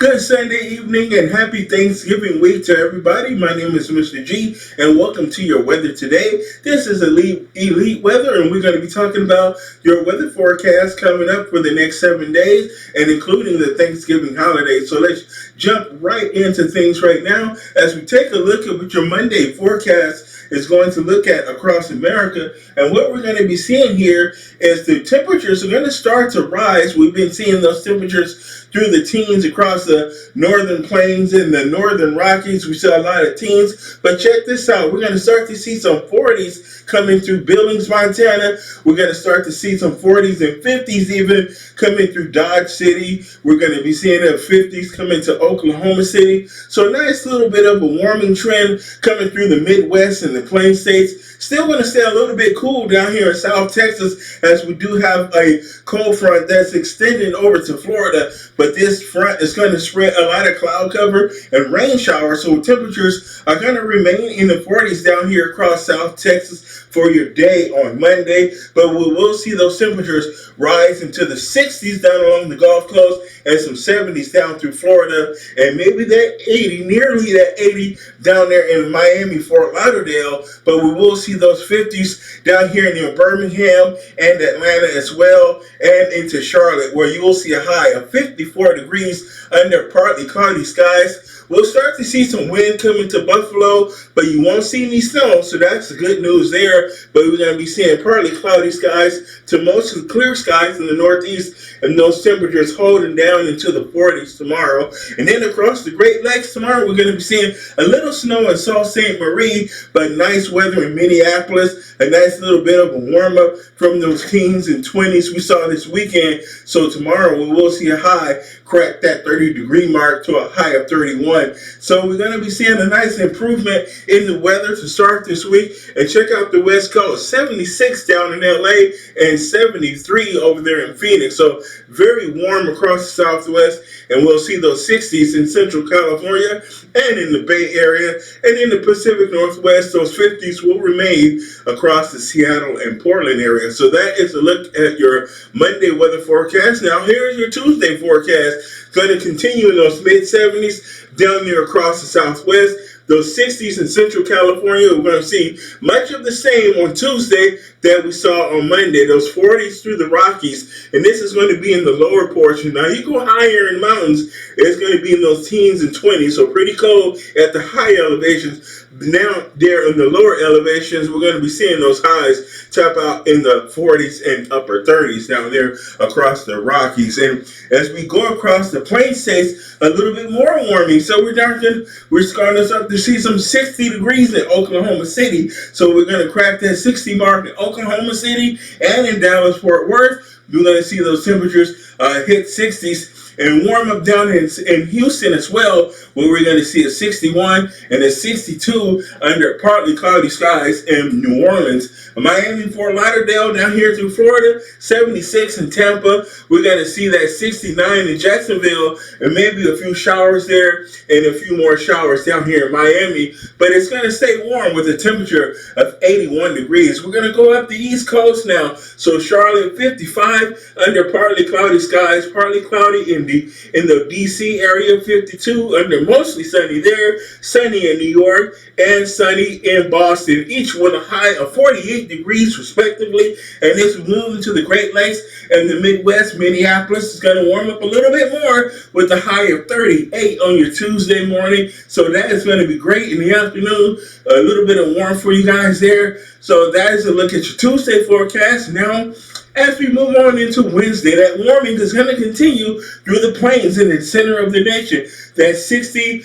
Good Sunday evening and happy Thanksgiving week to everybody. My name is Mr. G and welcome to your weather today. This is Elite Weather and we're going to be talking about your weather forecast coming up for the next 7 days and including the Thanksgiving holiday. So let's jump right into things right now as we take a look at what your Monday forecast is going to look at across America. And what we're going to be seeing here is the temperatures are going to start to rise. We've been seeing those temperatures through the teens across the northern plains and the northern Rockies. We saw a lot of teens, but check this out. We're going to start to see some 40s coming through Billings, Montana. We're going to start to see some 40s and 50s even coming through Dodge City. We're going to be seeing the 50s coming to Oklahoma City. So a nice little bit of a warming trend coming through the Midwest and the Plain States. Still going to stay a little bit cool down here in South Texas as we do have a cold front that's extending over to Florida. But this front is going to spread a lot of cloud cover and rain showers. So temperatures are going to remain in the 40s down here across South Texas for your day on Monday. But we will see those temperatures rise into the 60s down along the Gulf Coast and some 70s down through Florida. And maybe that 80, nearly that 80 down there in Miami, Fort Lauderdale. But we will see those 50s down here near Birmingham and Atlanta as well, and into Charlotte, where you will see a high of 54 degrees under partly cloudy skies. We'll start to see some wind coming to Buffalo, but you won't see any snow, so that's the good news there. But we're going to be seeing partly cloudy skies to mostly clear skies in the Northeast, and those temperatures holding down into the 40s tomorrow. And then across the Great Lakes tomorrow, we're going to be seeing a little snow in Sault Ste. Marie, but nice weather in Minneapolis, a nice little bit of a warm-up from those teens and 20s we saw this weekend. So tomorrow we will see a high crack that 30-degree mark to a high of 31. So we're going to be seeing a nice improvement in the weather to start this week. And check out the West Coast, 76 down in LA and 73 over there in Phoenix. So very warm across the Southwest. And we'll see those 60s in Central California and in the Bay Area. And in the Pacific Northwest, those 50s will remain across the Seattle and Portland area. So that is a look at your Monday weather forecast. Now here's your Tuesday forecast. Going to continue in those mid-70s down there across the Southwest. Those 60s in Central California, we're going to see much of the same on Tuesday that we saw on Monday. Those 40s through the Rockies, and this is going to be in the lower portion. Now, you go higher in mountains, it's going to be in those teens and 20s, so pretty cold at the high elevations. Now, there in the lower elevations, we're going to be seeing those highs top out in the 40s and upper 30s down there across the Rockies. And as we go across the Plain States, a little bit more warming. So we're starting us up to see some 60 degrees in Oklahoma City. So we're going to crack that 60 mark in Oklahoma City and in Dallas, Fort Worth. We're going to see those temperatures hit 60s. And warm up down in Houston as well, where we're going to see a 61 and a 62 under partly cloudy skies in New Orleans. Miami, Fort Lauderdale, down here through Florida, 76 in Tampa. We're going to see that 69 in Jacksonville, and maybe a few showers there and a few more showers down here in Miami. But it's going to stay warm with a temperature of 81 degrees. We're going to go up the East Coast now. So Charlotte, 55 under partly cloudy skies, partly cloudy in the D.C. area, 52 under mostly sunny there, sunny in New York, and sunny in Boston, each with a high of 48 degrees respectively. And as we move into the Great Lakes and the Midwest, Minneapolis is going to warm up a little bit more with a high of 38 on your Tuesday morning. So that is going to be great in the afternoon. A little bit of warmth for you guys there. So that is a look at your Tuesday forecast. Now, as we move on into Wednesday, that warming is going to continue through the plains in the center of the nation. That 60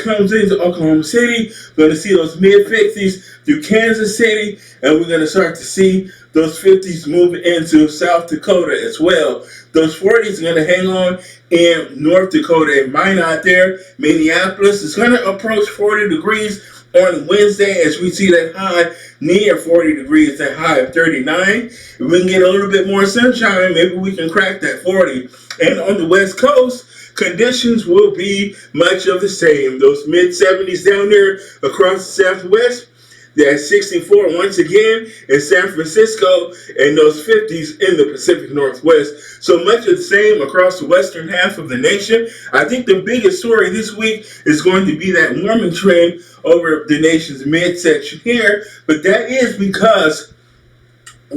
comes into Oklahoma City. We're going to see those mid-50s through Kansas City, and we're going to start to see those 50s move into South Dakota as well. Those 40s are going to hang on in North Dakota and Minot there. Minneapolis is going to approach 40 degrees on Wednesday as we see that high near 40 degrees, that high of 39. If we can get a little bit more sunshine, maybe we can crack that 40. And on the West Coast, conditions will be much of the same. Those mid-70s down there across the Southwest, That's 64 once again in San Francisco, and those 50s in the Pacific Northwest. So much of the same across the western half of the nation. I think the biggest story this week is going to be that warming trend over the nation's midsection here, but that is because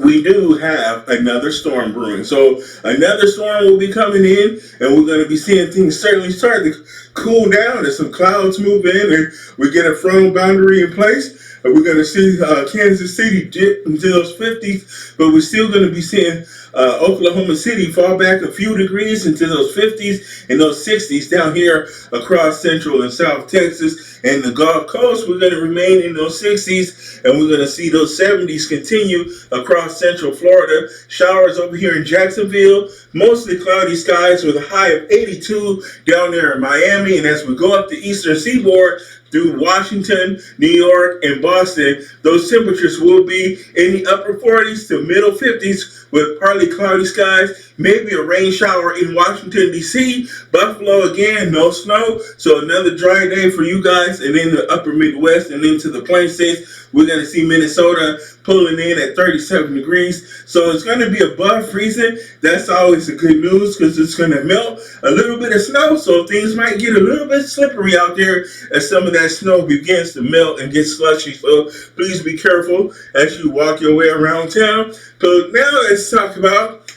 we do have another storm brewing. So another storm will be coming in, and we're going to be seeing things certainly start to cool down as some clouds move in and we get a front boundary in place. And we're going to see Kansas City dip into those 50s, but we're still going to be seeing Oklahoma City fall back a few degrees into those 50s and those 60s down here across central and south Texas. And the Gulf Coast, we're going to remain in those 60s, and we're going to see those 70s continue across central Florida. Showers over here in Jacksonville, mostly cloudy skies with a high of 82 down there in Miami. And as we go up the eastern seaboard, through Washington, New York, and Boston, those temperatures will be in the upper 40s to middle 50s with partly cloudy skies, maybe a rain shower in Washington, D.C. Buffalo, again, no snow, so another dry day for you guys. And in the upper Midwest and into the Plain States, we're going to see Minnesota pulling in at 37 degrees. So it's going to be above freezing. That's always a good news because it's going to melt a little bit of snow. So things might get a little bit slippery out there as some of that snow begins to melt and get slushy. So please be careful as you walk your way around town. So now let's talk about,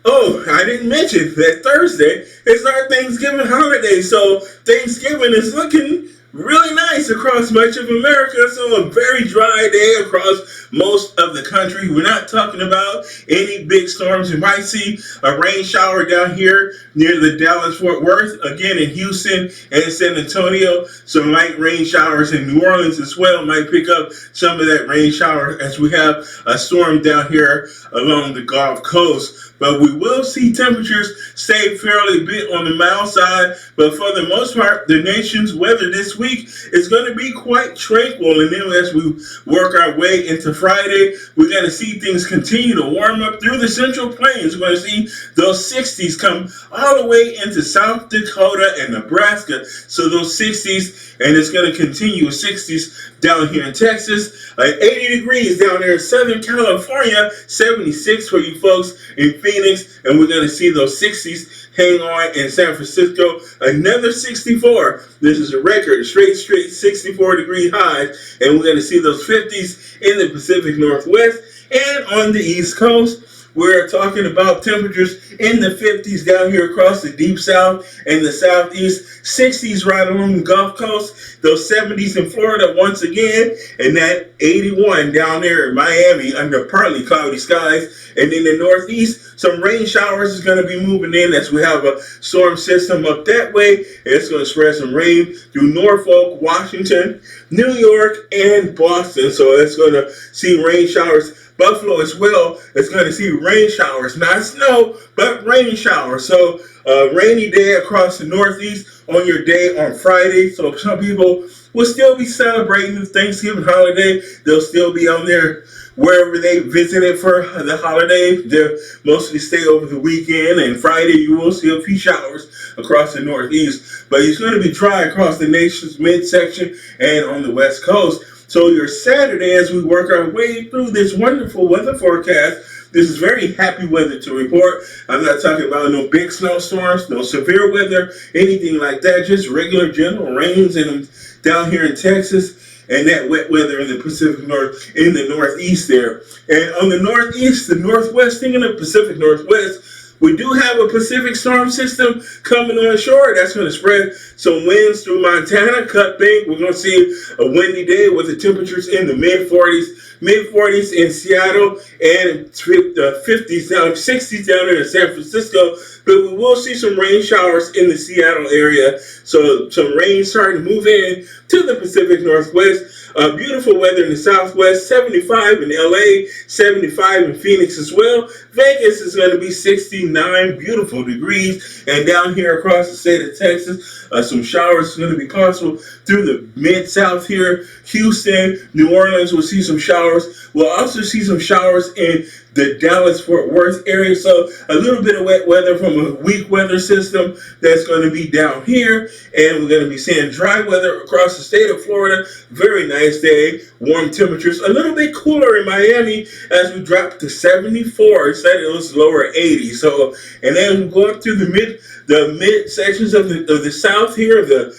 I didn't mention that Thursday is our Thanksgiving holiday. So Thanksgiving is looking really nice across much of America. So a very dry day across most of the country. We're not talking about any big storms. You might see a rain shower down here near the Dallas-Fort Worth, again in Houston and San Antonio. Some light rain showers in New Orleans as well might pick up some of that rain shower as we have a storm down here along the Gulf Coast. But we will see temperatures stay fairly bit on the mild side. But for the most part, the nation's weather this week is going to be quite tranquil. And then as we work our way into Friday, we're going to see things continue to warm up through the Central Plains. We're going to see those 60s come all the way into South Dakota and Nebraska. So those 60s, and it's going to continue with 60s down here in Texas. 80 degrees down there in Southern California, 76 for you folks in Phoenix, and we're going to see those 60s hang on in San Francisco. Another 64. This is a record, straight 64 degree highs, and we're going to see those 50s in the Pacific Northwest and on the East Coast. We're talking about temperatures in the 50s down here across the deep south and the southeast, 60s right along the Gulf Coast, those 70s in Florida once again, and that 81 down there in Miami under partly cloudy skies. And in the northeast, some rain showers is going to be moving in as we have a storm system up that way. And it's going to spread some rain through Norfolk, Washington, New York, and Boston. So it's going to see rain showers. Buffalo as well is going to see rain showers, not snow, but rain showers. So rainy day across the Northeast on your day on Friday. So some people will still be celebrating the Thanksgiving holiday. They'll still be on there wherever they visited for the holiday. They'll mostly stay over the weekend, and Friday you will see a few showers across the Northeast. But it's going to be dry across the nation's midsection and on the West Coast. So your Saturday, as we work our way through this wonderful weather forecast, this is very happy weather to report. I'm not talking about no big snowstorms, no severe weather, anything like that. Just regular general rains down here in Texas, and that wet weather in the Pacific North, in the Northeast there. And on the Northeast, the Northwest, thinking of Pacific Northwest, we do have a Pacific storm system coming on shore. That's going to spread some winds through Montana. Cut bank. We're going to see a windy day with the temperatures in the mid 40s in Seattle, and 50s down, 60s down there in San Francisco. But we will see some rain showers in the Seattle area. So some rain starting to move in to the Pacific Northwest. Beautiful weather in the Southwest, 75 in LA, 75 in Phoenix as well. Vegas is going to be 69 beautiful degrees. And down here across the state of Texas, some showers are going to be possible through the mid-south here. Houston, New Orleans will see some showers. We'll also see some showers in the Dallas-Fort Worth area. So a little bit of wet weather from a weak weather system that's going to be down here. And we're going to be seeing dry weather across the state of Florida. Very nice day, warm temperatures. A little bit cooler in Miami as we drop to 74. It said it was lower 80. So, and then we go up through the mid sections of the south here, the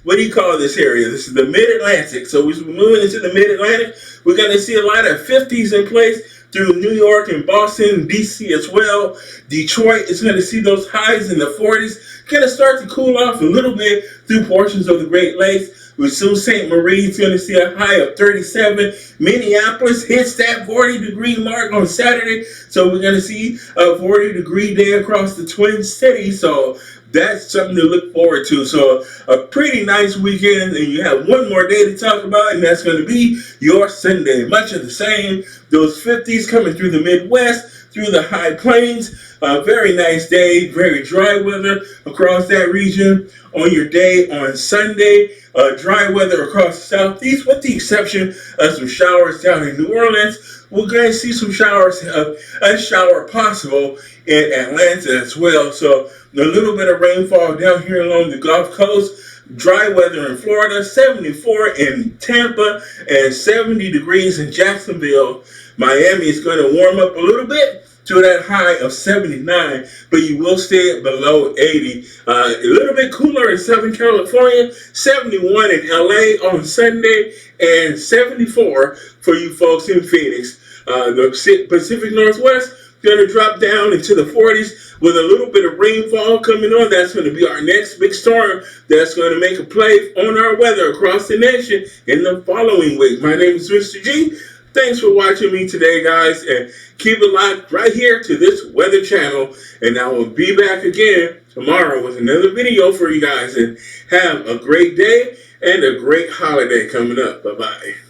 what do you call this area? This is the Mid-Atlantic. So we're moving into the Mid-Atlantic. We're going to see a lot of 50s in place through New York and Boston, D.C. as well. Detroit is going to see those highs in the 40s. Going to start to cool off a little bit through portions of the Great Lakes. With Sault Ste. Marie's going to see a high of 37. Minneapolis hits that 40-degree mark on Saturday. So we're going to see a 40-degree day across the Twin Cities. So that's something to look forward to. So a pretty nice weekend, and you have one more day to talk about, and that's going to be your Sunday. Much of the same. Those 50s coming through the Midwest, through the high plains. Very nice day, very dry weather across that region on your day on Sunday. Dry weather across the southeast, with the exception of some showers down in New Orleans. We're going to see some showers, a shower possible in Atlanta as well. So a little bit of rainfall down here along the Gulf Coast. Dry weather in Florida, 74 in Tampa, and 70 degrees in Jacksonville. Miami is going to warm up a little bit to that high of 79, but you will stay below 80. A little bit cooler in Southern California, 71 in LA on Sunday, and 74 for you folks in Phoenix. The Pacific Northwest going to drop down into the 40s with a little bit of rainfall coming on. That's going to be our next big storm that's going to make a play on our weather across the nation in the following week. My name is Mr. G. Thanks for watching me today, guys, and keep it locked right here to this weather channel, and I will be back again tomorrow with another video for you guys, and have a great day and a great holiday coming up. Bye-bye.